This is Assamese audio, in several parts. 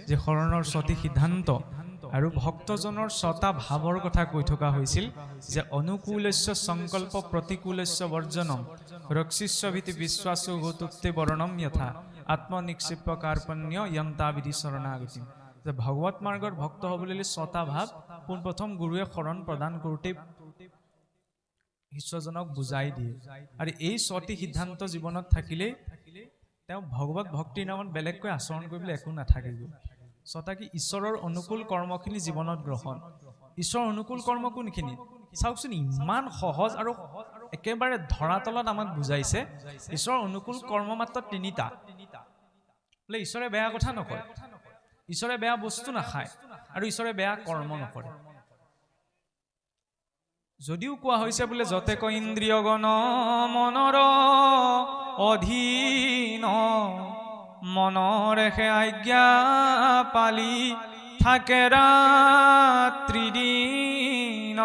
যে শৰণৰ সঠিক সিদ্ধান্ত আৰু ভক্তজনৰ ছটা ভাৱৰ কথা কৈ থকা হৈছিল যে অনুকূলস্য সংকল্প প্ৰতিকূলস্য বৰ্জনম ৰক্ষিস্য ভীতি বিশ্বাসো গতুক্তে বৰণম যথা আত্মনিক্ষিপ্য কাৰ্পণ্য যন্তাবিধি শৰণাগতি। যে ভগৱত মাৰ্গৰ ভক্ত হ'বলৈ ছটা ভাৱ পোনপ্ৰথম গুৰুৱে শৰণ প্ৰদান কৰোঁতে শিষ্যজনক বুজাই দিয়ে আৰু এই ছটি সিদ্ধান্ত জীৱনত থাকিলে তেওঁ ভগৱত ভক্তিৰ নামত বেলেগকৈ আচৰণ কৰিবলৈ একো নাথাকিব। ছটা কি ঈশ্বৰৰ অনুকূল কৰ্মখিনি জীৱনত গ্ৰহণ। ঈশ্বৰৰ অনুকূল কৰ্ম কোনখিনি চাওকচোন, ইমান সহজ আৰু একেবাৰে ধৰাতলত আমাক বুজাইছে। ঈশ্বৰৰ অনুকূল কৰ্ম মাত্ৰ তিনিটা। বোলে ঈশ্বৰে বেয়া কথা নকয়, ঈশ্বৰে বেয়া বস্তু নাখায় আৰু ঈশ্বৰে বেয়া কৰ্ম নকৰে। যদিও কোৱা হৈছে বোলে যতে ক ইন্দ্ৰিয় গণ মনৰ অধীন মনৰেহে আজ্ঞা পালি থাকে ৰাত্ৰি দিন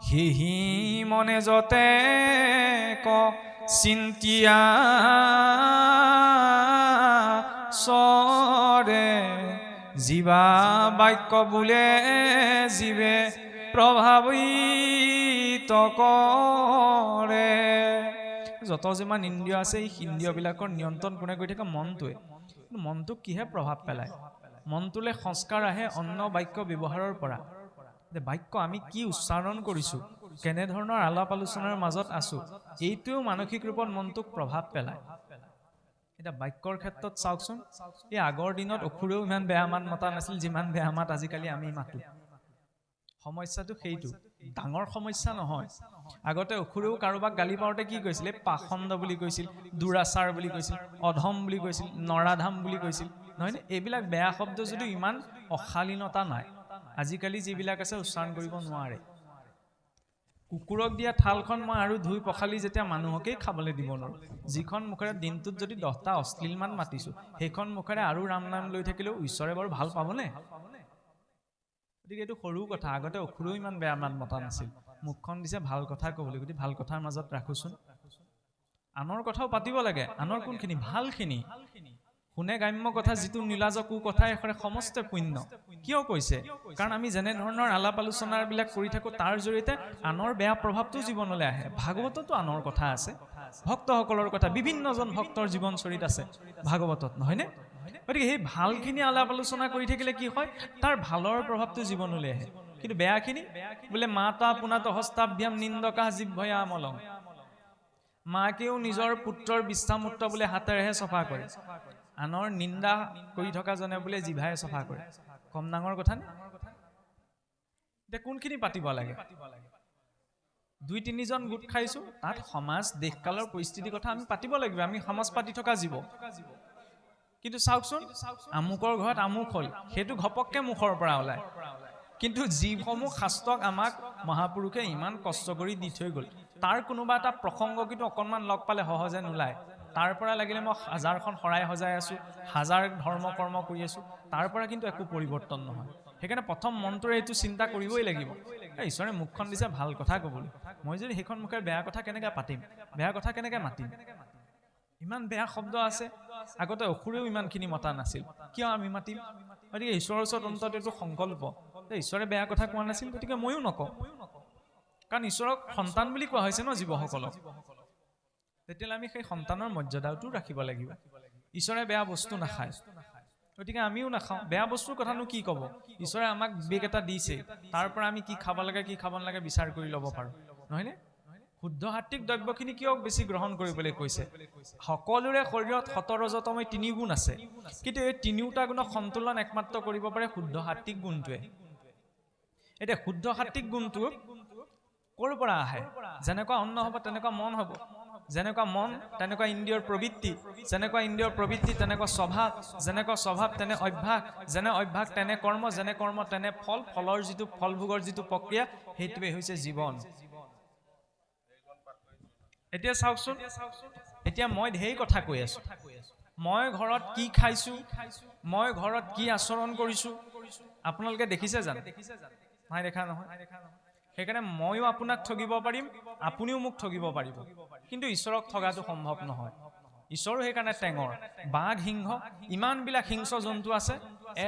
সেহি মনে যতে ক চিন্তিয়া সৰে জীৱা বাক্য বোলে জীৱে প্ৰভাৱিত কৰে। যত যিমান ইন্দ্ৰিয় আছে এই ইন্দ্ৰিয়বিলাকৰ নিয়ন্ত্ৰণ কোনে কৰি থাকে? মনটোৱে। মনটোক কিহে প্ৰভাৱ পেলায়? মনটোলৈ সংস্কাৰ আহে অন্য বাক্য ব্যৱহাৰৰ পৰা। যে বাক্য আমি কি উচ্চাৰণ কৰিছোঁ, কেনেধৰণৰ আলাপ আলোচনাৰ মাজত আছোঁ, এইটোৱেও মানসিক ৰূপত মনটোক প্ৰভাৱ পেলায়। এতিয়া বাক্যৰ ক্ষেত্ৰত চাওকচোন, এই আগৰ দিনত অসুৰেও ইমান বেয়া মাত মতা নাছিল যিমান বেয়া মাত আজিকালি আমি মাতো। সমস্যাটো সেইটো, ডাঙৰ সমস্যা নহয়। আগতে অসুৰেও কাৰোবাক গালি পাওঁতে কি কৈছিল? পাখণ্ড বুলি কৈছিল, দুৰাচাৰ বুলি কৈছিল, অধম বুলি কৈছিল, নৰাধাম বুলি কৈছিল, নহয়নে? এইবিলাক বেয়া শব্দ যদিও ইমান অশালীনতা নাই। আজিকালি যিবিলাক আছে উচ্চাৰণ কৰিব নোৱাৰে। কুকুৰক দিয়া থালখন মই আৰু ধুই পখালি যেতিয়া মানুহকেই খাবলৈ দিব নোৱাৰোঁ, যিখন মুখেৰে দিনটোত যদি 10টা অশ্লীল মান মাতিছোঁ, সেইখন মুখেৰে আৰু ৰাম নাম লৈ থাকিলেও ঈশ্বৰে বাৰু ভাল পাবনে? গতিকে এইটো সৰু কথা। আগতে অসুৰেও ইমান বেয়া মাত মতা নাছিল। মুখখন দিছে ভাল কথা ক'বলৈ, গতিকে ভাল কথাৰ মাজত ৰাখোচোন। আনৰ কথাও পাতিব লাগে। আনৰ কোনখিনি? ভালখিনি। শুনে গ্ৰাম্য কথা যিটো নীলাজ কু কথা এষাৰে সমস্ত পুণ্য। কিয় কৈছে? কাৰণ আমি যেনেধৰণৰ আলাপ আলোচনাবিলাক কৰি থাকোঁ তাৰ জৰিয়তে আনৰ বেয়া প্ৰভাৱটো জীৱনলৈ আহে। ভাগৱততো আনৰ কথা আছে, ভক্তসকলৰ কথা, বিভিন্নজন ভক্তৰ জীৱনচৰিত আছে ভাগৱতত, নহয়নে? গতিকে সেই ভালখিনি আলাপ আলোচনা কৰি থাকিলে কি হয়? তাৰ ভালৰ প্ৰভাৱটো জীৱনলৈ আহে। কিন্তু বেয়াখিনি বোলে মাতা পুনাত হস্তাভ্যাম নিন্দকা জিভয়া মলং। মাকেও নিজৰ পুত্ৰৰ বিশ্বামূত্ৰ বোলে হাতেৰেহে চফা কৰে, আনৰ নিন্দা কৰি থকা জনে বোলে জিভাৰে চফা কৰে। কম ডাঙৰ কথা নে? এতিয়া কোনখিনি পাতিব লাগে? 2-3জন গোট খাইছোঁ, তাত সমাজ দেশকালৰ পৰিস্থিতিৰ কথা আমি পাতিব লাগিব। আমি সমাজ পাতি থকা জীৱ। কিন্তু চাওকচোন, আমুকৰ ঘৰত আমুক হ'ল, সেইটো ঘপককে মুখৰ পৰা ওলায়। কিন্তু যিসমূহ শাস্ত্ৰক আমাক মহাপুৰুষে ইমান কষ্ট কৰি দি থৈ গ'ল, তাৰ কোনোবা এটা প্ৰসংগ কিন্তু অকণমান লগ পালে সহজে নোলায়। তাৰ পৰা লাগিলে মই 1000খন শৰাই সজাই আছোঁ, 1000 ধৰ্ম কৰ্ম কৰি আছোঁ, তাৰ পৰা কিন্তু একো পৰিৱৰ্তন নহয়। সেইকাৰণে প্ৰথম মনটোৰে এইটো চিন্তা কৰিবই লাগিব, ঈশ্বৰে মুখখন দিছে ভাল কথা ক'বলৈ, মই যদি সেইখন মুখেৰে বেয়া কথা কেনেকৈ পাতিম, বেয়া কথা কেনেকৈ মাতিম? ইমান বেয়া শব্দ আছে। আগতে অসুৰেও ইমানখিনি মতা নাছিল, কিয় আমি মাতিম? গতিকে ঈশ্বৰৰ ওচৰত অন্তত এইটো সংকল্প যে ঈশ্বৰে বেয়া কথা কোৱা নাছিল, গতিকে ময়ো নকওঁ। কাৰণ ঈশ্বৰক সন্তান বুলি কোৱা হৈছে ন জীৱসকলক। তেতিয়াহ'লে আমি সেই সন্তানৰ মৰ্যাদাটো ৰাখিব লাগিব। ঈশ্বৰে বেয়া বস্তু নাখায়, গতিকে আমিও নাখাওঁ। বেয়া বস্তুৰ কথানো কি ক'ব? ঈশ্বৰে আমাক বিবেক এটা দিছে, তাৰ পৰা আমি কি খাব লাগে কি খাব নালাগে বিচাৰ কৰি ল'ব পাৰোঁ, নহয়নে? শুদ্ধ সাত্বিক দ্ৰব্যখিনি কিয় বেছি গ্ৰহণ কৰিবলৈ কৈছে? সকলোৰে শৰীৰত 17 3 গুণ আছে, কিন্তু এই 3টা গুণক সন্তুলন একমাত্ৰ কৰিব পাৰে শুদ্ধ সাত্বিক গুণটোৱে। এতিয়া শুদ্ধ সাত্বিক গুণটো ক'ৰ পৰা আহে? যেনেকুৱা অন্ন হ'ব তেনেকুৱা মন হ'ব, যেনেকুৱা মন তেনেকুৱা ইন্দ্ৰিয়ৰ প্ৰবৃত্তি, যেনেকুৱা ইন্দ্ৰিয়ৰ প্ৰবৃত্তি তেনেকুৱা স্বভাৱ, যেনেকুৱা স্বভাৱ তেনে অভ্যাস, যেনে অভ্যাস তেনে কৰ্ম, যেনে কৰ্ম তেনে ফল, ফলৰ যিটো ফলভোগৰ যিটো প্ৰক্ৰিয়া, সেইটোৱে হৈছে জীৱন। এতিয়া চাওকচোন, এতিয়া মই ঢেৰ কথা কৈ আছোঁ। মই ঘৰত কি খাইছোঁ, মই ঘৰত কি আচৰণ কৰিছোঁ, আপোনালোকে দেখিছে জানো? নাই দেখা নহয়। সেইকাৰণে ময়ো আপোনাক ঠগিব পাৰিম, আপুনিও মোক ঠগিব পাৰিব, কিন্তু ঈশ্বৰক ঠগাটো সম্ভৱ নহয়। ঈশ্বৰো সেইকাৰণে টেঙৰ। বাঘ, সিংহ, ইমানবিলাক হিংস্ৰ জন্তু আছে,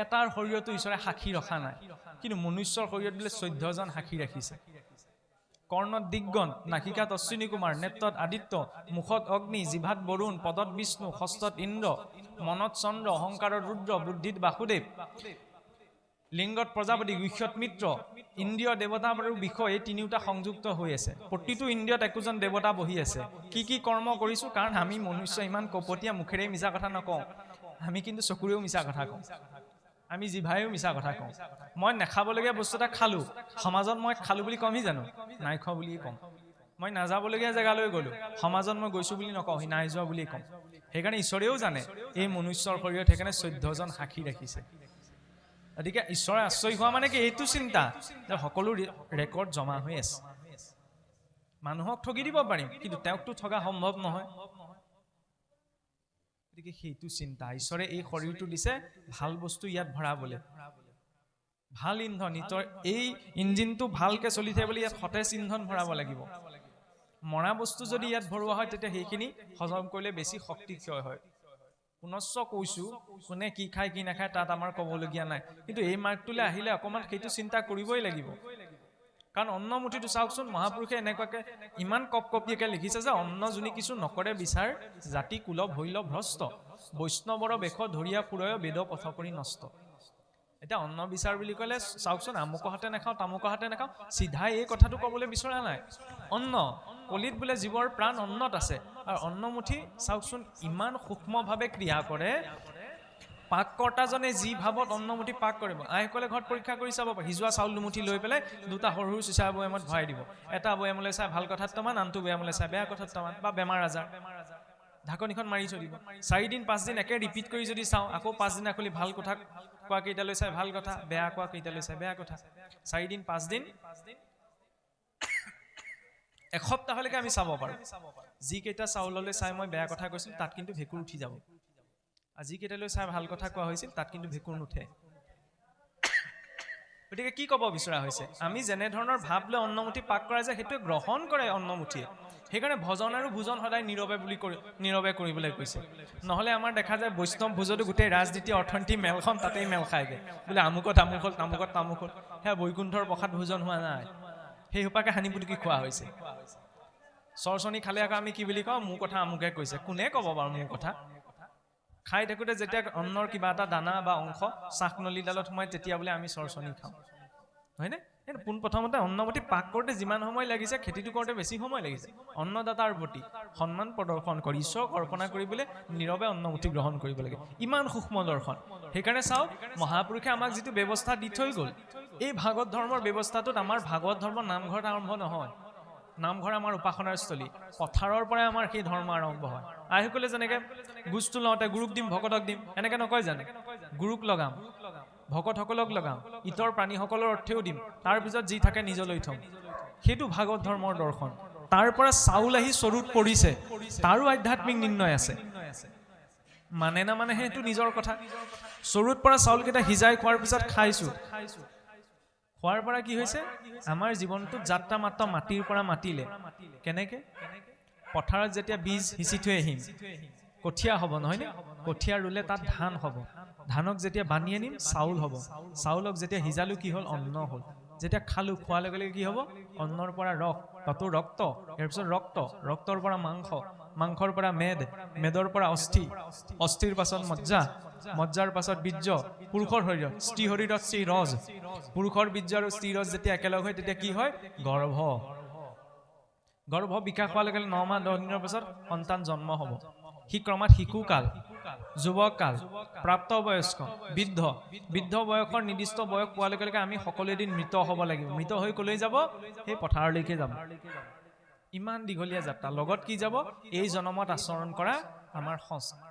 এটাৰ শৰীৰতো ঈশ্বৰে সাক্ষী ৰখা নাই, কিন্তু মনুষ্যৰ শৰীৰত বোলে 14জন সাক্ষী ৰাখিছে। কৰ্ণত দিগগণ, নাসিকাত অশ্বিনী কুমাৰ, নেত্ৰত আদিত্য, মুখত অগ্নি, জিভাত বৰুণ, পদত বিষ্ণু, হস্তত ইন্দ্ৰ, মনত চন্দ্ৰ, অহংকাৰত ৰুদ্ৰ, বুদ্ধিত বাসুদেৱ, লিংগত প্ৰজাপতি, গুহ্যত মিত্ৰ, ইন্দ্ৰিয় দেৱতা আৰু বিষয় এই তিনিওটা সংযুক্ত হৈ আছে। প্ৰতিটো ইন্দ্ৰিয়ত একোজন দেৱতা বহি আছে। কি কি কৰ্ম কৰিছোঁ? কাৰণ আমি মনুষ্য ইমান কপটীয়া, মুখেৰে মিছা কথা নকওঁ, আমি কিন্তু চকুৰেও মিছা কথা কওঁ, আমি জিভাৰেও মিছা কথা কওঁ। মই নাখাবলগীয়া বস্তু এটা খালোঁ, সমাজত মই খালোঁ বুলি কমহি জানো? নাই খোৱা বুলিয়ে কম। মই নাযাবলগীয়া জেগালৈ গ'লোঁ, সমাজত মই গৈছোঁ বুলি নকওঁ, সি নাই যোৱা বুলিয়ে কম। সেইকাৰণে ঈশ্বৰেও জানে এই মনুষ্যৰ শৰীৰত সেইকাৰণে 14জন সাক্ষী ৰাখিছে। গতিকে ঈশ্বৰে আশ্চৰ্য হোৱা মানে কি? এইটো চিন্তা যে সকলো ৰেকৰ্ড জমা হৈ আছে। মানুহক ঠগি দিব পাৰিম, কিন্তু তেওঁকতো ঠগা সম্ভৱ নহয়। গতিকে সেইটো চিন্তা। ঈশ্বৰে এই শৰীৰটো দিছে ভাল বস্তু ইয়াত ভৰাবলৈ, ভাল ইন্ধন। এই ইঞ্জিনটো ভালকে চলি থাকে বুলি ইয়াত সতেজ ইন্ধন ভৰাব লাগিব। মৰা বস্তু যদি ইয়াত ভৰোৱা হয়, তেতিয়া সেইখিনি হজম কৰিলে বেছি শক্তি ক্ষয় হয়। পুনশ্চ কৈছোঁ, কোনে কি খায় কি নাখায় তাত আমাৰ ক'বলগীয়া নাই, কিন্তু এই মাৰ্গটোলৈ আহিলে অকণমান সেইটো চিন্তা কৰিবই লাগিব। কাৰণ অন্নমুঠিটো চাওকচোন, মহাপুৰুষে এনেকুৱাকে ইমান কপকপীয়াকৈ লিখিছে যে অন্ন যোনি কিছু নকৰে বিচাৰ, জাতি কুল ভৈল ভ্ৰষ্ট, বৈষ্ণৱৰ বেশ ধৰিয়া ফুৰয় বেদ পথ কৰি নষ্ট। এতিয়া অন্ন বিচাৰ বুলি ক'লে চাওকচোন, আমুকৰ হাতে নাখাওঁ তামুকৰ হাতে নাখাওঁ, চিধাই এই কথাটো ক'বলৈ বিচৰা নাই। অন্ন কলিত বোলে জীৱৰ প্ৰাণ অন্নত আছে। আৰু অন্নমুঠি চাওকচোন ইমান সূক্ষ্মভাৱে ক্ৰিয়া কৰে। পাককৰ্তাজনে যি ভাৱত অন্নমুঠি পাক কৰিব, আইসকলে ঘৰত পৰীক্ষা কৰি চাব পাৰে। সিজোৱা চাউল দুমুঠি লৈ পেলাই দুটা সৰু সৰু চিচা বৈয়ামত ভৰাই দিব। এটা বৈয়ামলৈ চাই ভাল কথাত টমান, আনটো বৈয়ামলৈ চাই বেয়া কথাত টমান, বা বেমাৰ আজাৰ, ঢাকনিখন মাৰি থৈ দিব। 4 দিন 5 দিন একে ৰিপিট কৰি যদি চাওঁ, আকৌ 5 দিনা খুলি ভাল কথা কোৱা কেইটালৈ চাই ভাল কথা, বেয়া কোৱা কেইটালৈ চাই বেয়া কথা। 4 দিন 5 দিন এসপ্তাহলৈকে আমি চাব পাৰোঁ। যিকেইটা চাউললৈ চাই মই বেয়া কথা কৈছিলোঁ তাত কিন্তু ভেঁকুৰ উঠি যাব, আৰু যিকেইটালৈ চাই ভাল কথা কোৱা হৈছিল তাত কিন্তু ভেঁকুৰ নুঠে। গতিকে কি ক'ব বিচৰা হৈছে? আমি যেনেধৰণৰ ভাৱ লৈ অন্নমুঠি পাক কৰা যায় সেইটোৱে গ্ৰহণ কৰে অন্নমুঠিয়ে। সেইকাৰণে ভজন আৰু ভোজন সদায় নীৰৱে কৰিবলৈ কৈছে। নহ'লে আমাৰ দেখা যায় বৈষ্ণৱ ভোজতো গোটেই ৰাজনীতি অৰ্থনীতি মেলখন তাতেই মেল খায়গৈ। বোলে আমুকত আমুক হ'ল, তামুকত তামুক হ'ল, সেয়া বৈকুণ্ঠৰ প্ৰসাদ ভোজন হোৱা নাই, সেই সোপাকে সানি পুটুকি খোৱা হৈছে। চৰচনি খালে আকৌ আমি কি বুলি কওঁ? মোৰ কথা আমুকে কৈছে। কোনে ক'ব বাৰু মোৰ কথা? খাই থাকোঁতে যেতিয়া অন্নৰ কিবা এটা দানা বা অংশ চাকনলীডালত সোমাই, তেতিয়া বোলে আমি চৰচনি খাওঁ, হয়নে? পোনপ্ৰথমতে অন্নমুঠি পাক কৰোঁতে যিমান সময় লাগিছে, খেতিটো কৰোঁতে বেছি সময় লাগিছে। অন্নদাতাৰ প্ৰতি সন্মান প্ৰদৰ্শন কৰি ঈশ্বৰক অৰ্পণা কৰিবলৈ নীৰৱে অন্নমুঠি গ্ৰহণ কৰিব লাগে। ইমান সূক্ষ্ম দৰ্শন। সেইকাৰণে চাওক, মহাপুৰুষে আমাক যিটো ব্যৱস্থা দি থৈ গ'ল, এই ভাগৱত ধৰ্মৰ ব্যৱস্থাটোত আমাৰ ভাগৱত ধৰ্ম নামঘৰত আৰম্ভ নহয়। নামঘৰ আমাৰ উপাসনাৰ স্থলী, পথাৰৰ পৰাই আমাৰ সেই ধৰ্ম আৰম্ভ হয়। আইসকলে যেনেকৈ গোজটো লওঁতে গুৰুক দিম ভকতক দিম এনেকৈ নকয় জানো? গুৰুক লগাম, ভকতসকলক লগাম, ইতৰ প্ৰাণীসকলৰ অৰ্থেও দিম, তাৰপিছত যি থাকে নিজলৈ থম। সেইটো ভাগৱত ধৰ্মৰ দৰ্শন। তাৰ পৰা চাউল আহি চৰুত পৰিছে, তাৰো আধ্যাত্মিক নিৰ্ণয় আছে। মানে না মানে সেইটো নিজৰ কথা। চৰুত পৰা চাউলকেইটা সিজাই খোৱাৰ পিছত খাইছোঁ, খোৱাৰ পৰা কি হৈছে? আমাৰ জীৱনটোত যাত্ৰা মাত্ৰ মাটিৰ পৰা মাতিলে। কেনেকে? পথাৰত যেতিয়া বীজ সিঁচি থৈ আহিম, কঠীয়া হ'ব নহয়নে? কঠীয়া ৰুলে তাত ধান হ'ব, ধানক যেতিয়া বান্ধি আনিম চাউল হ'ব, চাউলক যেতিয়া সিজালোঁ কি হ'ল? অন্ন হ'ল। যেতিয়া খালোঁ, খোৱাৰ লগে লগে কি হ'ব? অন্নৰ পৰা ৰস, তাতো ৰক্ত, ইয়াৰ পিছত ৰক্ত, ৰক্তৰ পৰা মাংস, মাংসৰ পৰা মেদ, মেদৰ পৰা অস্থি, অস্থিৰ পাছত মজ্জা, মজ্জাৰ পাছত বীৰ্য, পুৰুষৰ শৰীৰত, স্ত্ৰী শৰীৰত শ্ৰী ৰজ, পুৰুষৰ বীৰ্য আৰু স্ত্ৰী ৰজ যেতিয়া একেলগ হয় তেতিয়া কি হয়? গৰ্ভ। গৰ্ভ বিকাশ হোৱাৰ লগে লগে 9 মাহ 10 দিনৰ পাছত সন্তান জন্ম হ'ব। সি ক্ৰমাৎ শিশুকাল, যুৱকাল, প্ৰাপ্তবয়স্ক, বৃদ্ধ। বৃদ্ধ বয়সৰ নিৰ্দিষ্ট বয়স পোৱাৰ লগে লগে আমি সকলো এদিন মৃত হ'ব লাগিব। মৃত হৈ ক'লৈ যাব? সেই পথাৰলৈকে যাব। ইমান দীঘলীয়া যাত্ৰা। লগত কি যাব? এই জনমত আচৰণ কৰা আমাৰ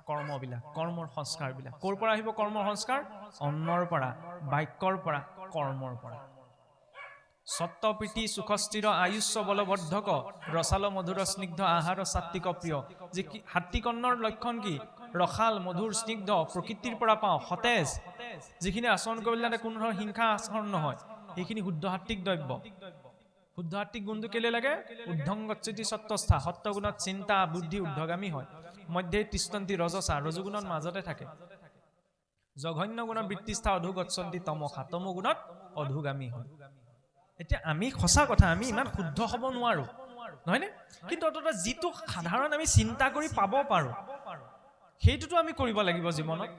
কৰ্মবিলাক, কৰ্মৰ সংস্কাৰবিলাক। ক'ৰ পৰা আহিব কৰ্মৰ সংস্কাৰ? অন্নৰ পৰা, বাক্যৰ পৰা, কৰ্মৰ পৰা। সত্যপ্ৰীতি সুখস্থিৰ আয়ুষ্য বলবৰ্ধক, ৰসাল মধুৰ স্নিগ্ধ আহাৰ সাত্বিক প্ৰিয়। যে সাত্বিক অন্নৰ লক্ষণ কি? ৰসাল মধুৰ স্নিগ্ধ, প্ৰকৃতিৰ পৰা পাওঁ, সতেজ, যিখিনি আচৰণ কৰিবলৈ কোনো ধৰণৰ হিংসা আচৰণ নহয়, সেইখিনি শুদ্ধ সাত্বিক দ্ৰব্য। শুদ্ধ সাত্বিক গুণটো কেলৈ লাগে? উদ্ধংগচ্যুতি সত্ত্বস্থা, সত্যগুণত চিন্তা বুদ্ধি ঊৰ্ধ্বগামী হয়। মধ্যে তিষ্ঠন্তি ৰজসা, ৰজগুণৰ মাজতে থাকে। জঘন্য গুণত বৃত্তিস্থা অধুগচ্ছন্তি তমসা, তমগুণত অধুগামী হয়। এতিয়া আমি সঁচা কথা, আমি ইমান শুদ্ধ হ'ব নোৱাৰো, নহয়নে? কিন্তু অন্ততঃ যিটো সাধাৰণ আমি চিন্তা কৰি পাব পাৰো সেইটোতো আমি কৰিব লাগিব জীৱনত।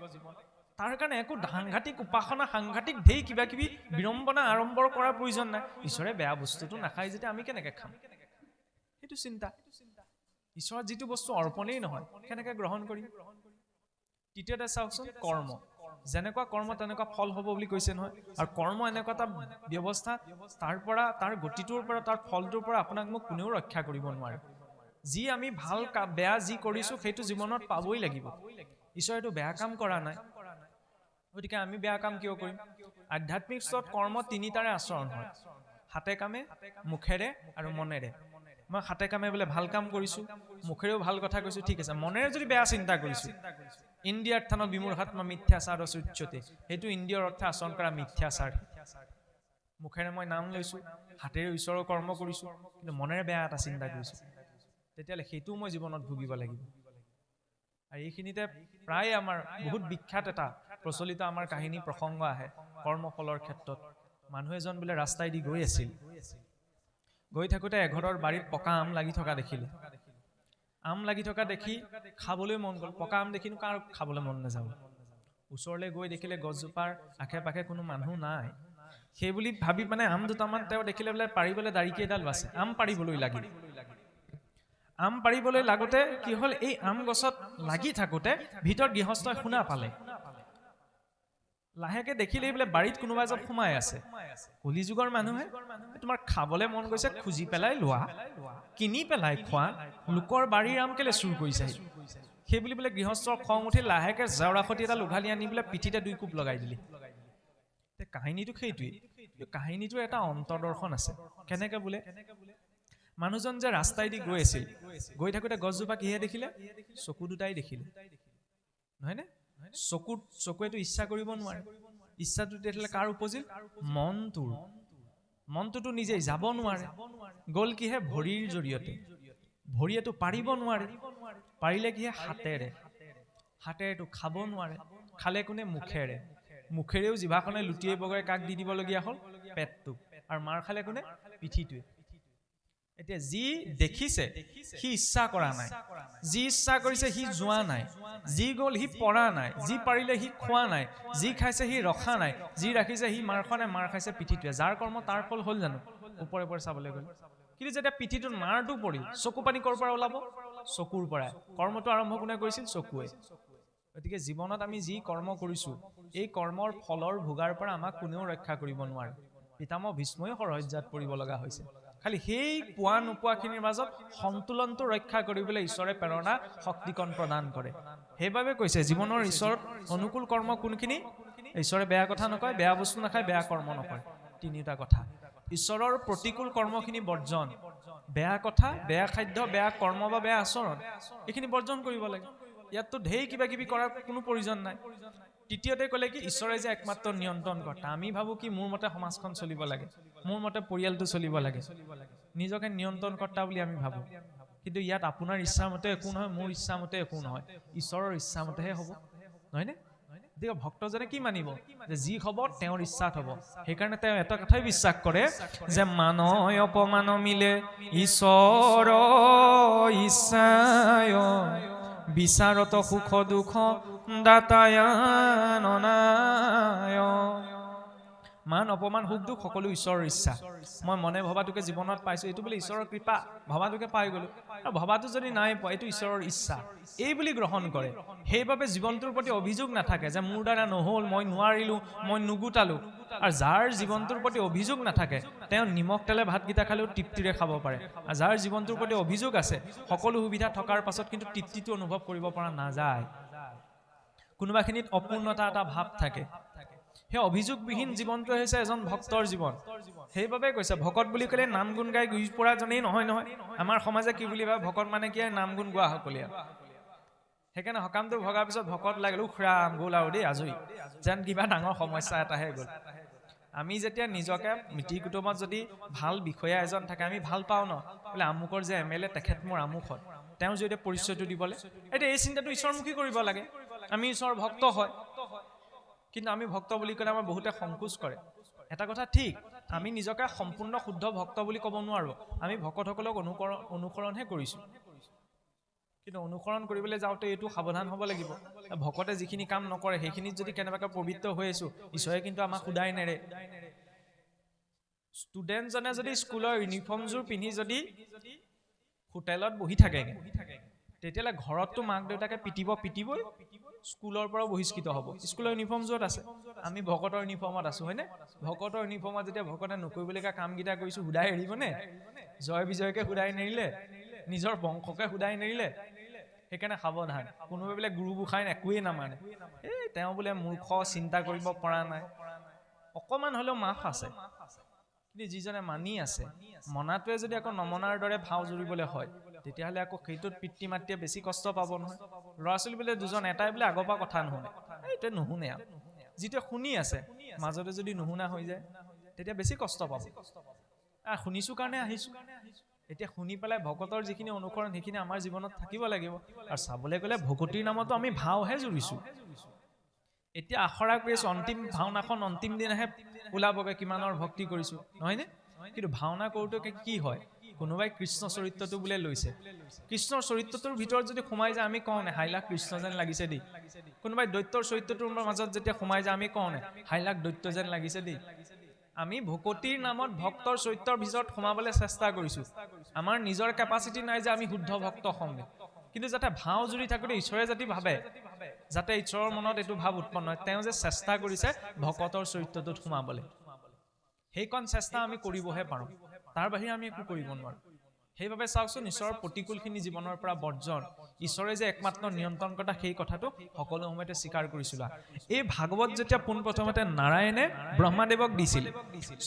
তাৰ কাৰণে একো সাংঘাতিক উপাসনা, সাংঘাতিক ঢেৰ কিবা কিবি বিড়ম্বনা আৰম্ভ কৰাৰ প্ৰয়োজন নাই। ঈশ্বৰে বেয়া বস্তুটো নাখায় যেতিয়া আমি কেনেকে খাম, সেইটো চিন্তা। ঈশ্বৰৰ যিটো বস্তু অৰ্পণেই নহয় কেনেকে গ্ৰহণ কৰিম। তৃতীয়তে চাওকচোন, কৰ্ম। যেনেকুৱা কৰ্ম তেনেকুৱা ফল হ'ব বুলি কৈছে নহয়। আৰু কৰ্ম এনেকুৱা এটা ব্যৱস্থা, তাৰ পৰা, তাৰ গতিটোৰ পৰা, তাৰ ফলটোৰ পৰা আপোনাক মোক কোনেও ৰক্ষা কৰিব নোৱাৰে। যি আমি ভাল বেয়া যি কৰিছো সেইটো জীৱনত পাবই লাগিব। ঈশ্বৰেতো বেয়া কাম কৰা নাই, গতিকে আমি বেয়া কাম কিয় কৰিম? আধ্যাত্মিক স্তৰত কৰ্ম তিনিটাৰে আচৰণ হয়, হাতে কামে, মুখেৰে আৰু মনেৰে। মই হাতে কামে বোলে ভাল কাম কৰিছো, মুখেৰেও ভাল কথা কৈছো, ঠিক আছে। মনেৰে যদি বেয়া চিন্তা কৰিছো, ইন্দ্ৰিয়াৰ্থন বিমূঢ়াত্মা মিথ্যাচাৰ উচ্যতে, সেইটো ইন্দ্ৰিয়ৰ অৰ্থে আচৰণ কৰা মিথ্যাচাৰ। মুখেৰে মই নাম লৈছো, হাতেৰে ঈশ্বৰৰ কৰ্ম কৰিছো, কিন্তু মনেৰে বেয়া এটা চিন্তা কৰিছো, তেতিয়াহ'লে সেইটোও মই জীৱনত ভুগিব লাগিব। আৰু এইখিনিতে প্ৰায় আমাৰ বহুত বিখ্যাত এটা প্ৰচলিত আমাৰ কাহিনী প্ৰসংগ আহে কৰ্মফলৰ ক্ষেত্ৰত। মানুহ এজন বোলে ৰাস্তাইদি গৈ আছিল, গৈ থাকোঁতে এঘৰৰ বাৰীত পকা আম লাগি থকা দেখিলে। আম লাগি থকা দেখি খাবলৈ মন গ'ল। পকা আম দেখিনো কাৰ খাবলৈ মন নাযাব। ওচৰলৈ গৈ দেখিলে গছজোপাৰ আশে পাশে কোনো মানুহ নাই। সেই বুলি ভাবি মানে আম দুটামান তেওঁ দেখিলে বোলে পাৰিবলৈ দাৰিকি এডাল বাছে, আম পাৰিবলৈ লাগিল। আম পাৰিবলৈ লাগোতে কি হ'ল, এই আম গছত লাগি থাকোতে ভিতৰত গৃহস্থই শুনা পালে। লাহেকে দেখিলেই বোলে বাৰীত কোনোবা এজন সোমাই আছে। কলিযুগৰ মানুহে, তোমাৰ খাবলৈ মন গৈছে খুজি পেলাই লোৱা, কিনি পেলাই খোৱা, লোকৰ বাৰীৰ আম কেলে চুৰ কৰিছে? সেই বুলি বোলে গৃহস্থৰ খং উঠি লাহেকে জেওৰাখতি এডাল উঘালি আনি বোলে পিঠিতে 2 কোব লগাই দিলে। কাহিনীটো সেইটোৱেই। কাহিনীটোৰ এটা অন্তৰ্দৰ্শন আছে। কেনেকে বোলে, মানুহজন যে ৰাস্তাইদি গৈ আছিল, গৈ থাকোতে গছজোপা কিহে দেখিলে? চকু দুটাই দেখিলে, নহয়নে? চকুৱেতো ইচ্ছা কৰিব নোৱাৰে। ইচ্ছাটো দেখিলে কাৰ উপজিল? মনটোৰ। মনটোতো নিজেই যাব নোৱাৰে, গ'ল কিহে? ভৰিৰ জৰিয়তে। ভৰিয়েতো পাৰিব নোৱাৰে, পাৰিলে কিহে? হাতেৰে। হাতেৰেতো খাব নোৱাৰে, খালে কোনে? মুখেৰে। মুখেৰেও জিভাখনে লুটিয়াই বগৰাই কাক দি দিবলগীয়া হ'ল? পেটটোক। আৰু মাৰ খালে কোনে? পিঠিটোৱে। এতিয়া যি দেখিছে সি ইচ্ছা কৰা নাই, যি ইচ্ছা কৰিছে সি যোৱা নাই, যি গ'ল সি পৰা নাই, যি পাৰিলে সি খোৱা নাই, যি খাইছে সি ৰখা নাই, যি ৰাখিছে সি মাৰ খোৱা নাই, মাৰ খাইছে পিঠিটোৱে। যাৰ কৰ্ম তাৰ ফল হ'ল জানো? ওপৰে ওপৰে চাবলৈ গ'লে। কিন্তু যেতিয়া পিঠিটোত মাৰটো পৰিল, চকু পানী ক'ৰ পৰা ওলাব? চকুৰ পৰাই। কৰ্মটো আৰম্ভ কোনে কৰিছিল? চকুৱে। গতিকে জীৱনত আমি যি কৰ্ম কৰিছো, এই কৰ্মৰ ফলৰ ভোগাৰ পৰা আমাক কোনেও ৰক্ষা কৰিব নোৱাৰে। পিতামহ ভীষ্মই সৰহজ্যাত পৰিব লগা হৈছে। খালি সেই পোৱা নোপোৱাখিনিৰ মাজত সন্তুলনটো ৰক্ষা কৰিবলৈ ঈশ্বৰে প্ৰেৰণা শক্তিকণ প্ৰদান কৰে। সেইবাবে কৈছে জীৱনৰ ঈশ্বৰত অনুকূল কৰ্ম কোনখিনি? ঈশ্বৰে বেয়া কথা নকয়, বেয়া বস্তু নাখায়, বেয়া কৰ্ম নকৰে। তিনিটা কথা। ঈশ্বৰৰ প্ৰতিকূল কৰ্মখিনি বৰ্জন, বেয়া কথা, বেয়া খাদ্য, বেয়া কৰ্ম বা বেয়া আচৰণ, এইখিনি বৰ্জন কৰিব লাগে। ইয়াততো ঢেৰ কিবা কিবি কৰাৰ কোনো প্ৰয়োজন নাই। তৃতীয়তে ক'লে কি? ঈশ্বৰে যে একমাত্ৰ নিয়ন্ত্ৰণ কৰ্তা। আমি ভাবো কি মোৰ মতে সমাজখন চলিব লাগে, মোৰ মতে পৰিয়ালটো চলিব লাগে, নিজকে নিয়ন্ত্ৰণ কৰ্তা বুলি আমি ভাবো। কিন্তু ইয়াত আপোনাৰ ইচ্ছামতে একো নহয়, মোৰ ইচ্ছামতে একো নহয়, ঈশ্বৰৰ ইচ্ছামতেহে হ'ব, নহয়নে? গতিকে ভক্তজনে কি মানিব? যে যি হ'ব তেওঁৰ ইচ্ছাত হ'ব। সেইকাৰণে তেওঁ এটা কথাই বিশ্বাস কৰে যে মানয় অপমান মিলে ঈশ্বৰ ইচ্ছায়, বিচাৰত সুখ দুখ দাতায়াননায়। মান অপমান সুখ দুখ সকলো ঈশ্বৰৰ ইচ্ছা। মই মনে ভবাটোকে জীৱনত পাইছো, এইটো বোলে ঈশ্বৰৰ কৃপা, ভবাটোকে পাই গলো। আৰু ভবাটো যদি নাই পোৱা, এইটো ঈশ্বৰৰ ইচ্ছা, এই বুলি গ্ৰহণ কৰে। সেইবাবে জীৱনটোৰ প্ৰতি অভিযোগ নাথাকে যে মোৰ দ্বাৰা নহ'ল, মই নোৱাৰিলো, মই নুগুটালো। আৰু যাৰ জীৱনটোৰ প্ৰতি অভিযোগ নাথাকে, তেওঁ নিমখ তেলে ভাতকেইটা খালেও তৃপ্তিৰে খাব পাৰে। আৰু যাৰ জীৱনটোৰ প্ৰতি অভিযোগ আছে, সকলো সুবিধা থকাৰ পাছত কিন্তু তৃপ্তিটো অনুভৱ কৰিব পৰা নাযায়। কোনোবাখিনিত অপূৰ্ণতা এটা ভাৱ থাকে। সেই অভিযোগবিহীন জীৱনটোৱে হৈছে এজন ভক্তৰ জীৱন। সেইবাবে কৈছে ভকত বুলি ক'লে নাম গুণ গাই গুৰি পৰাজনেই নহয় নহয়। আমাৰ সমাজে কি বুলি ভাবে? ভকত মানে কি? নাম গুণ গোৱা সকলীয়া। সেইকাৰণে সকামটো ভগাৰ পিছত ভকত লাগিল, উখৰাম গ'ল আৰু দেই আজৰি, যেন কিবা ডাঙৰ সমস্যা এটাহে গ'ল। আমি যেতিয়া নিজকে মিতিৰ কুটুমত যদি ভাল বিষয়া এজন থাকে, আমি ভাল পাওঁ ন, বোলে আমুকৰ যে MLA তেখেত মোৰ আমুকত, তেওঁৰ যদি পৰিচয়টো দিবলৈ এতিয়া এই চিন্তাটো ঈশ্বৰমুখী কৰিব লাগে আমি ঈশ্বৰৰ ভক্ত হয় কিন্তু আমি ভক্ত বুলি ক'লে আমাৰ বহুতে সংকোচ কৰে এটা কথা ঠিক আমি নিজকে সম্পূৰ্ণ শুদ্ধ ভক্ত বুলি ক'ব নোৱাৰো আমি ভকতসকলক অনুকৰণহে কৰিছো কিন্তু অনুকৰণ কৰিবলৈ যাওঁতে এইটো সাৱধান হ'ব লাগিব ভকতে যিখিনি কাম নকৰে সেইখিনিত যদি কেনেবাকৈ পবিত্ৰ হৈ আছো ঈশ্বৰে কিন্তু আমাক সুদাই নেৰে ষ্টুডেন্ট জনে যদি স্কুলৰ ইউনিফৰ্মযোৰ পিন্ধি যদি হোটেলত বহি থাকে তেতিয়ালে ঘৰতটো মাক দেউতাকে পিটিবই স্কুলৰ পৰা বহিষ্কৃত হ'ব স্কুলৰ ইউনিফৰ্ম য'ত আছে আমি ভকতৰ ইউনিফৰ্মত আছো হয়নে ভকতৰ ইউনিফৰ্মত যেতিয়া ভকতে নকৰিবলগীয়া কামকেইটা কৰিছো সুদাই এৰিবনে জয় বিজয়কে সুদাই নেৰিলে নিজৰ বংশকে সুদাই নেৰিলে সেইকাৰণে সাৱধান কোনোবাই বোলে গুৰু গোসাঁই একোৱেই নামানে এই তেওঁ বোলে মূৰ্খ চিন্তা কৰিব পৰা নাই অকমান হ'লেও মাফ আছে কিন্তু যিজনে মানি আছে মনাটোৱে যদি আকৌ নমনাৰ দৰে ভাও জুৰিবলৈ হয় তেতিয়াহ'লে আকৌ সেইটোত পিতৃ মাতৃয়ে বেছি কষ্ট পাব নহয় ল'ৰা ছোৱালী বোলে দুজন এটাই বোলে আগৰ পৰা কথা নুশুনে এইটোৱে নুশুনে আৰু যিটোৱে শুনি আছে মাজতে যদি নুশুনা হৈ যায় তেতিয়া বেছি কষ্ট পাব শুনিছো কাৰণে আহিছো এতিয়া শুনি পেলাই ভকতৰ যিখিনি অনুকৰণ সেইখিনি আমাৰ জীৱনত থাকিব লাগিব আৰু চাবলৈ গ'লে ভকতিৰ নামতো আমি ভাওহে জুৰিছো এতিয়া আখৰা কৰি আছো অন্তিম ভাওনাখন অন্তিম দিনাহে ওলাবগে কিমানৰ ভক্তি কৰিছো নহয়নে কিন্তু ভাওনা কৰোঁতে কি হয় কোনোবাই কৃষ্ণ চৰিত্ৰটো বোলে লৈছে কৃষ্ণৰ চৰিত্ৰটোৰ ভিতৰত যদি সোমাই যায় আমি কওঁ নে হাইলাখ কৃষ্ণ যেন লাগিছে দেই কোনোবাই দৈত্যৰ চৰিত্ৰটোৰ মাজত যেতিয়া সোমাই যায় আমি কওঁ নে হাইলাখ দৈত্য যেন লাগিছে দেই আমি ভকতিৰ নামত ভক্তৰ চৰিত্ৰৰ ভিতৰত সোমাবলৈ চেষ্টা কৰিছো আমাৰ নিজৰ কেপাচিটি নাই যে আমি শুদ্ধ ভক্ত হম কিন্তু যাতে ভাও জুৰি থাকোঁতে ঈশ্বৰে যদি ভাবে যাতে ঈশ্বৰৰ মনত এইটো ভাৱ উৎপন্ন হয় তেওঁ যে চেষ্টা কৰিছে ভকতৰ চৰিত্ৰটোত সোমাবলৈ সেইকণ চেষ্টা আমি কৰিবহে পাৰোঁ তাৰ বাহিৰে আমি একো কৰিব নোৱাৰো সেইবাবে চাওকচোন ঈশ্বৰৰ প্ৰতিকূলখিনি জীৱনৰ পৰা বৰ্জন ঈশ্বৰে যে একমাত্ৰ নিয়ন্ত্ৰণকৰ্তা সেই কথাটো সকলো সময়তে স্বীকাৰ কৰিছিল এই ভাগৱত যেতিয়া পোনপ্ৰথমতে নাৰায়ণে ব্ৰহ্মাদেৱক দিছিল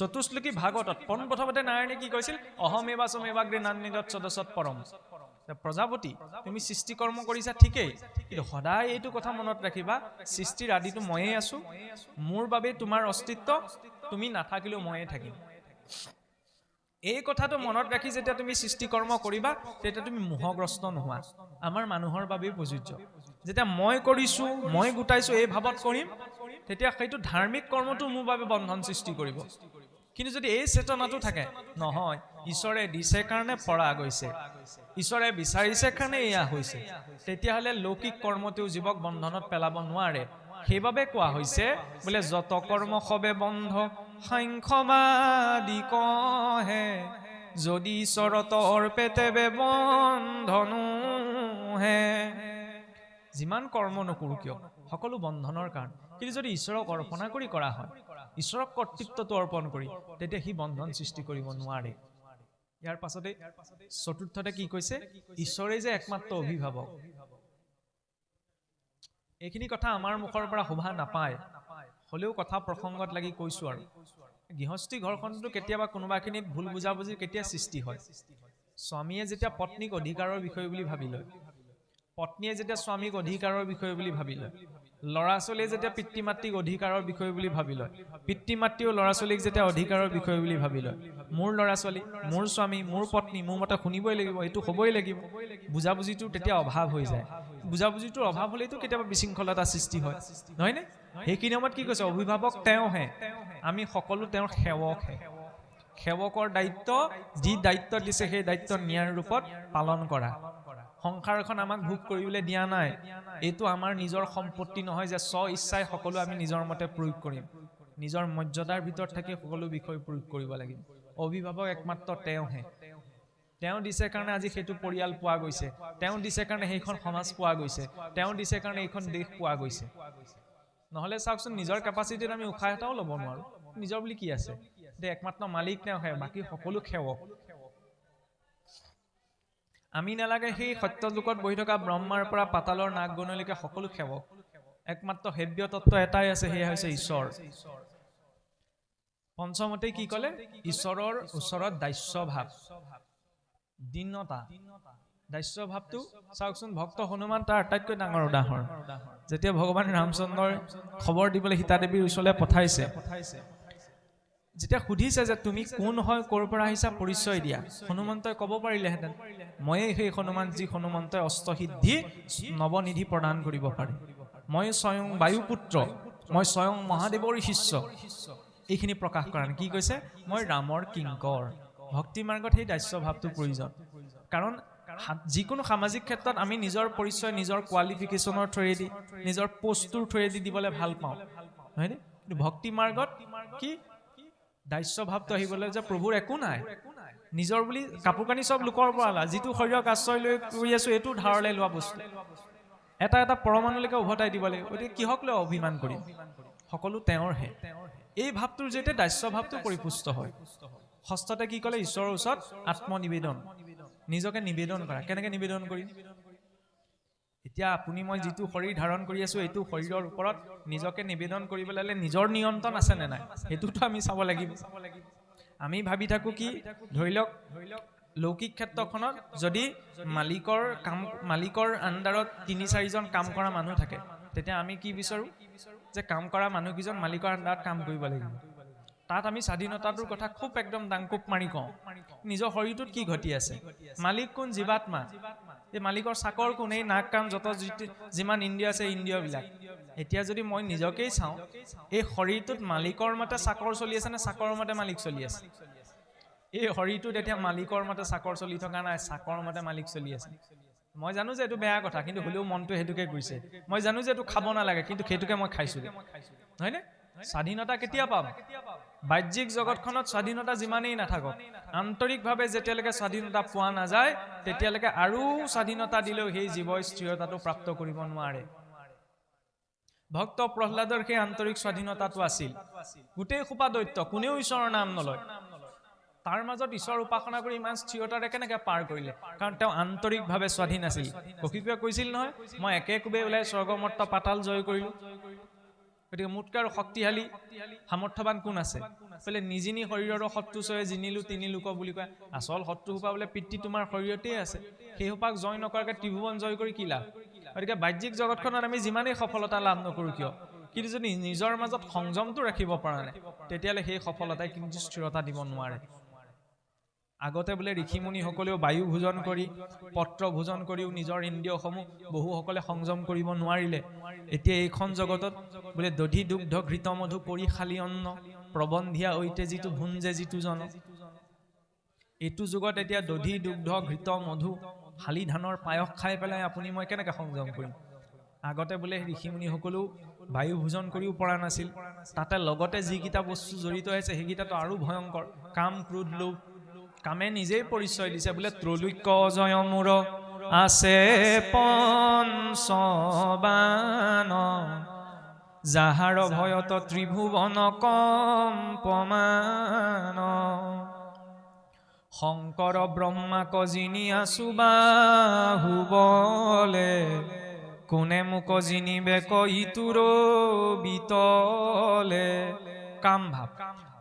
চতুশ্লোকী ভাগৱতত পোনপ্ৰথমতে নাৰায়ণে কি কৈছিল অহমেৱাচমেৱাগ্ৰে নান্নিদৎ সদসৎ পৰম প্ৰজাপতি তুমি সৃষ্টি কৰ্ম কৰিছা ঠিকেই কিন্তু সদায় এইটো কথা মনত ৰাখিবা সৃষ্টিৰ আদিটো ময়েই আছো মোৰ বাবে তোমাৰ অস্তিত্ব তুমি নাথাকিলেও ময়ে থাকিম এই কথাটো মনত ৰাখি যেতিয়া তুমি সৃষ্টি কৰ্ম কৰিবা তেতিয়া তুমি মোহগ্ৰস্ত নোহোৱা আমাৰ মানুহৰ বাবেই প্ৰযোজ্য যেতিয়া মই কৰিছো মই গোটাইছো এই ভাৱত কৰিম তেতিয়া সেইটো ধাৰ্মিক কৰ্মটো মোৰ বাবে বন্ধন সৃষ্টি কৰিব কিন্তু যদি এই চেতনাটো থাকে নহয় ঈশ্বৰে দিছে কাৰণে পৰা গৈছে ঈশ্বৰে বিচাৰিছে কাৰণে এয়া হৈছে তেতিয়াহ'লে লৌকিক কৰ্মতেও জীৱক বন্ধনত পেলাব নোৱাৰে সেইবাবে কোৱা হৈছে বোলে যত কৰ্ম সবে বন্ধ সাংখ্যবাদী কহে যদি ঈশ্বৰত অৰ্পেতে বন্ধনো হে যিমান কৰ্ম নকৰো কিয় সকলো বন্ধনৰ কাৰণ কিন্তু যদি ঈশ্বৰক অৰ্পণা কৰি কৰা হয় ঈশ্বৰক কৰ্তৃত্বটো অৰ্পণ কৰি তেতিয়া সি বন্ধন সৃষ্টি কৰিব নোৱাৰে ইয়াৰ পাছতে চতুৰ্থতে কি কৈছে ঈশ্বৰে যে একমাত্ৰ অভিভাৱক এইখিনি কথা আমাৰ মুখৰ পৰা শোভা নাপায় হলেও কথা প্ৰসংগত লাগি কৈছো আৰু গৃহস্থী ঘৰখনটো কেতিয়াবা কোনোবাখিনিত ভুল বুজাবুজি কেতিয়া সৃষ্টি হয় স্বামীয়ে যেতিয়া পত্নীক অধিকাৰৰ বিষয় বুলি ভাবি লয় পত্নীয়ে যেতিয়া স্বামীক অধিকাৰৰ বিষয় বুলি ভাবি লয় ল'ৰা ছোৱালীয়ে যেতিয়া পিতৃ মাতৃক অধিকাৰৰ বিষয় বুলি ভাবি লয় পিতৃ মাতৃও ল'ৰা ছোৱালীক যেতিয়া অধিকাৰৰ বিষয় বুলি ভাবি লয় মোৰ ল'ৰা ছোৱালী মোৰ স্বামী মোৰ পত্নী মোৰ মতে শুনিবই লাগিব এইটো হ'বই লাগিব বুজাবুজিটো তেতিয়া অভাৱ হৈ যায় বুজাবুজিটোৰ অভাৱ হ'লেতো কেতিয়াবা বিশৃংখলতা সৃষ্টি হয় নহয়নে সেইখিনি সময়ত কি কৈছে অভিভাৱক তেওঁহে আমি সকলো তেওঁৰ সেৱকহে সেৱকৰ দায়িত্ব যি দায়িত্ব দিছে সেই দায়িত্ব ন্যায় ৰূপত পালন কৰা সংসাৰখন আমাক ভোগ কৰিবলৈ দিয়া নাই এইটো আমাৰ নিজৰ সম্পত্তি নহয় যে স্ব ইচ্ছাই সকলো আমি নিজৰ মতে প্ৰয়োগ কৰিম নিজৰ মৰ্যাদাৰ ভিতৰত থাকি সকলো বিষয় প্ৰয়োগ কৰিব লাগিব অভিভাৱক একমাত্ৰ তেওঁহে তেওঁ দিছে কাৰণে আজি সেইটো পৰিয়াল পোৱা গৈছে তেওঁ দিছে কাৰণে সেইখন সমাজ পোৱা গৈছে তেওঁ দিছে কাৰণে এইখন দেশ পোৱা গৈছে নহলে চাওকচোন নিজৰ কেপাচিটিত আমি উশাহ এটাও ল'ব নোৱাৰো নিজৰ বুলি কি আছে যে একমাত্ৰ মালিক তেওঁহে বাকী সকলো সেৱক আমি নালাগে সেই সত্য যুগত বহি থকা ব্ৰহ্মাৰ পৰা পাতালৰ নাগগণলৈকে সকলো সেৱক একমাত্ৰ হেব্য তত্ত্ব এটাই আছে সেয়া হৈছে ঈশ্বৰ পঞ্চমতে কি ক'লে ঈশ্বৰৰ ওচৰত দাস্য ভাৱ দীনতা দাস্য ভাৱটো চাওকচোন ভক্ত হনুমান তাৰ আটাইতকৈ ডাঙৰ উদাহৰণ যেতিয়া ভগৱান ৰামচন্দ্ৰই খবৰ দিবলৈ সীতা দেৱীৰ ওচৰলৈ পঠাইছে যেতিয়া সুধিছে যে তুমি কোন হয় ক'ৰ পৰা আহিছা পৰিচয় দিয়া হনুমন্তই ক'ব পাৰিলেহেঁতেন ময়ে সেই হনুমান যি হনুমন্তই অষ্টসিদ্ধি নৱনিধি প্ৰদান কৰিব পাৰে মই স্বয়ং বায়ুপুত্ৰ মই স্বয়ং মহাদেৱৰ শিষ্য এইখিনি প্ৰকাশ কৰা কি কৈছে মই ৰামৰ কিংকৰ ভক্তি মাৰ্গত সেই দাস্য ভাৱটো প্ৰয়োজন কাৰণ যিকোনো সামাজিক ক্ষেত্ৰত আমি নিজৰ পৰিচয় নিজৰ কোৱালিফিকেশ্যনৰ থ্ৰুৱেদি নিজৰ পোষ্টটোৰ থ্ৰুৱেদি দিবলৈ ভাল পাওঁ হয়নে কিন্তু ভক্তি মাৰ্গত কি দাস্য ভাৱটো আহিবলৈ যে প্ৰভুৰ একো নাই নিজৰ বুলি কাপোৰ কানি চব লোকৰ পৰা যিটো শৰীৰক আশ্ৰয় লৈ কৰি আছো এইটো ধাৰলৈ লোৱা বস্তু এটা এটা পৰমাণুলৈকে উভতাই দিব লাগিব গতিকে কিহক লৈ অভিমান কৰিম সকলো তেওঁৰহে এই ভাৱটোৰ যেতিয়া দাস্য ভাৱটো পৰিপুষ্ট হয় ষষ্ঠতে কি ক'লে ঈশ্বৰৰ ওচৰত আত্মনিবেদন নিজকে নিবেদন কৰা কেনেকৈ নিবেদন কৰিম এতিয়া আপুনি মই যিটো শৰীৰ ধাৰণ কৰি আছো এইটো শৰীৰৰ ওপৰত নিজকে নিবেদন কৰিবলৈ হ'লে নিজৰ নিয়ন্ত্ৰণ আছে নে নাই সেইটোতো আমি চাব লাগিব আমি ভাবি থাকো কি ধৰি লওক লৌকিক ক্ষেত্ৰখনত যদি মালিকৰ আণ্ডাৰত ৩-৪জন কাম কৰা মানুহ থাকে তেতিয়া আমি কি বিচাৰো যে কাম কৰা মানুহকেইজন মালিকৰ আণ্ডাৰত কাম কৰিব লাগিব তাত আমি স্বাধীনতাটোৰ কথা খুব একদম দাংকোপ মাৰি কওঁ নিজৰ শৰীৰটোত কি ঘটি আছে মালিক কোন জীৱাত্মা এই মালিকৰ চাকৰ কোন এই নাক কাণ যত যিমান ইন্দ্ৰিয় আছে ইন্দ্ৰিয়বিলাক এতিয়া যদি মই নিজকেই চাওঁ এই শৰীৰটোত মালিকৰ মতে চাকৰ চলি আছে নে চাকৰ মতে মালিক চলি আছে এই শৰীৰটোত এতিয়া মালিকৰ মতে চাকৰ চলি থকা নাই চাকৰ মতে মালিক চলি আছে মই জানো যে এইটো বেয়া কথা কিন্তু হলেও মনটো সেইটোকে কৰিছে মই জানো যে এইটো খাব নালাগে কিন্তু সেইটোকে মই খাইছো হয়নে স্বাধীনতা কেতিয়া পাম বাহ্যিক জগতখনত স্বাধীনতা যিমানেই নাথাকক আন্তৰিকভাৱে যেতিয়ালৈকে স্বাধীনতা পোৱা নাযায় তেতিয়ালৈকে আৰু স্বাধীনতা দিলেও সেই জীৱই স্থিৰতাটো প্ৰাপ্ত কৰিব নোৱাৰে ভক্ত প্ৰহ্লাদৰ সেই আন্তৰিক স্বাধীনতাটো আছিল গোটেই খোপা দৈত্য কোনেও ঈশ্বৰৰ নাম নলয় তাৰ মাজত ঈশ্বৰ উপাসনা কৰি ইমান স্থিৰতাৰে কেনেকৈ পাৰ কৰিলে কাৰণ তেওঁ আন্তৰিকভাৱে স্বাধীন আছিল কৌশিকে কৈছিল নহয় মই একে কোবে ওলাই স্বৰ্গমৰ্ত পাতাল জয় কৰিলো গতিকে মোতকৈ আৰু শক্তিশালী সামৰ্থ্যৱান কোন আছে বোলে নিজিনী শৰীৰৰ শত্ৰু চয়ে জিনিলো তিনি লোক বুলি কয় আচল শত্ৰু সোপা বোলে পিতৃ তোমাৰ শৰীৰতেই আছে সেই সোপাক জয় নকৰাকৈ ত্ৰিভুৱন জয় কৰি কি লাভ গতিকে বাহ্যিক জগতখনত আমি যিমানেই সফলতা লাভ নকৰোঁ কিয় কিন্তু যদি নিজৰ মাজত সংযমটো ৰাখিব পৰা নাই তেতিয়াহ'লে সেই সফলতাই কিন্তু স্থিৰতা দিব নোৱাৰে আগতে বোলে ঋষিমুনিসকলেও বায়ু ভোজন কৰি পত্ৰ ভোজন কৰিও নিজৰ ইন্দ্ৰিয়সমূহ বহুসকলে সংযম কৰিব নোৱাৰিলে এতিয়া এইখন জগতত বোলে দধি দুগ্ধ ঘৃত মধু পৰি খালি অন্ন প্ৰবন্ধিয়া ঐতে যিটো ভুঞ্জে যিটো জন এইটো যুগত এতিয়া দধি দুগ্ধ ঘৃত মধু শালি ধানৰ পায়স খাই পেলাই আপুনি মই কেনেকৈ সংযম কৰিম আগতে বোলে ঋষিমুনিসকলেও বায়ু ভোজন কৰিও পৰা নাছিল তাতে লগতে যিকেইটা বস্তু জড়িত আছে সেইকেইটাতো আৰু ভয়ংকৰ কাম ক্ৰোধ লোভ কামে নিজেই পৰিচয় দিছে বোলে ত্ৰৈলোক্য জয় মূৰ আছে পঞ্চবান যাহাৰ ভয়ত ত্ৰিভুৱন কম্পমান শংকৰ ব্ৰহ্মাক জিনি আছো বাহুবলে কোনে মোক জিনিবে কইতুৰ বিতলে কাম ভাৱ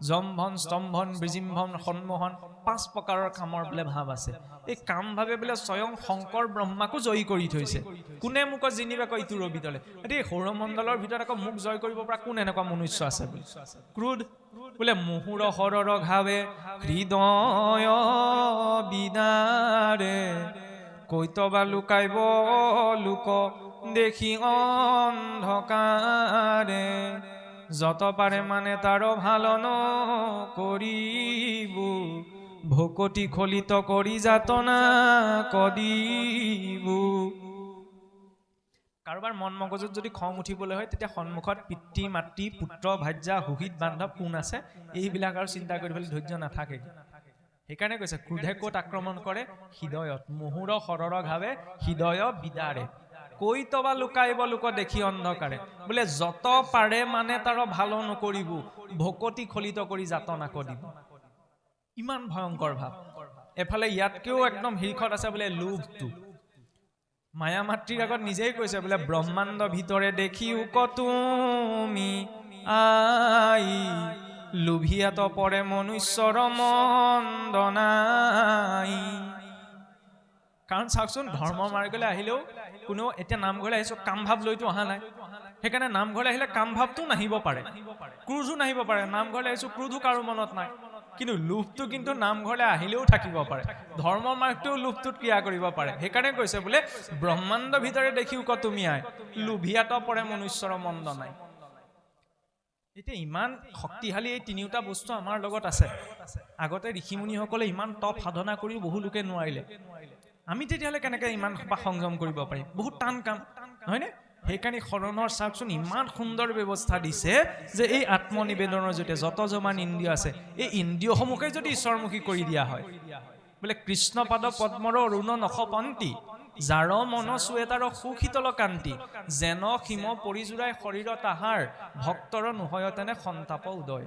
জম্ভন স্তম্ভন বিজিম্ভন সন্মোহন 5 প্ৰকাৰৰ কামৰ বোলে ভাৱ আছে এই কাম ভাৱে বোলে স্বয়ং শংকৰ ব্ৰহ্মাকো জয়ী কৰি থৈছে কোনে মোক জিনিবে কইতুৰ বিতলে এই সৌৰমণ্ডলৰ ভিতৰত আকৌ মোক জয় কৰিব পৰা কোন এনেকুৱা মনুষ্য আছে বুলি ক্ৰোধ বোলে মুহুৰ হৰৰ ঘাৱে হৃদয় বিদাৰে কৈতবা লুকাইব লোক দেখি অন্ধকাৰে যত পাৰে মানে তাৰ ভাল নকৰিব ভকতি খলিত কৰি যাতনা কদিব কাৰোবাৰ মন মগজুত যদি খং উঠিবলৈ হয় তেতিয়া সন্মুখত পিতৃ মাতৃ পুত্ৰ ভাৰ্যা সুহিত বান্ধৱ কোন আছে এইবিলাক আৰু চিন্তা কৰিবলৈ ধৈৰ্য নাথাকে সেইকাৰণে কৈছে ক্ৰোধে ক'ত আক্ৰমণ কৰে হৃদয়ত মুহুৰ হৰৰ ঘাৱে হৃদয় বিদাৰে কৈতবা লুকাইব লোক দেখি অন্ধকাৰে বোলে যত পাৰে মানে তাৰ ভাল নকৰিব ভকতি খলিত কৰি যাতনা কৰিব ইমান ভয়ংকৰ ভাৱ এফালে ইয়াতকেও একদম শীৰ্ষত আছে বোলে লোভটো মায়া মাতৃৰ আগত নিজেই কৈছে বোলে ব্ৰহ্মাণ্ড ভিতৰে দেখিও তুমি আই লোভিয়াত পৰে মনুষ্যৰ মন্দনাই কাৰণ চাওকচোন ধৰ্ম মাৰ্গলৈ আহিলেও কোনো এতিয়া নামঘৰলৈ আহিছো কাম ভাৱ লৈতো অহা নাই সেইকাৰণে নামঘৰলৈ আহিলে কাম ভাৱটো নাহিব পাৰে, ক্ৰোধো নাহিব পাৰে। নামঘৰলৈ আহিছোঁ, ক্ৰোধো কাৰো মনত নাই, কিন্তু লোভটো কিন্তু নামঘৰলৈ আহিলেও থাকিব পাৰে। ধৰ্ম মাৰ্গটোও লোভটোত ক্ৰিয়া কৰিব পাৰে। সেইকাৰণে কৈছে বোলে ব্ৰহ্মাণ্ড ভিতৰে দেখিও ক তুমি আই, লোভিয়াত পৰে মনুষ্যৰ মন্দ নাই। এতিয়া ইমান শক্তিশালী এই তিনিওটা বস্তু আমাৰ লগত আছে। আগতে ঋষিমুনিসকলে ইমান তপ সাধনা কৰিও বহু লোকে নোৱাৰিলে, আমি তেতিয়াহ'লে কেনেকৈ ইমান সংযম কৰিব পাৰিম? বহুত টান কাম, হয়নে? সেইকাৰণে শৰণৰ চাওকচোন ইমান সুন্দৰ ব্যৱস্থা দিছে যে এই আত্মনিবেদনৰ জৰিয়তে যত যিমান ইন্দ্ৰিয় আছে, এই ইন্দ্ৰিয়সমূহকে যদি ঈশ্বৰমুখী কৰি দিয়া হয়, বোলে কৃষ্ণ পাদ পদ্মৰ অৰুণ নখপন্তি, যাৰ মন চুৱেতাৰ সুশীতল কান্তি, যেন সীম পৰিজোৰাই শৰীৰ তাহাৰ, ভক্তৰ নোহয়তেনে সন্তাপ উদয়।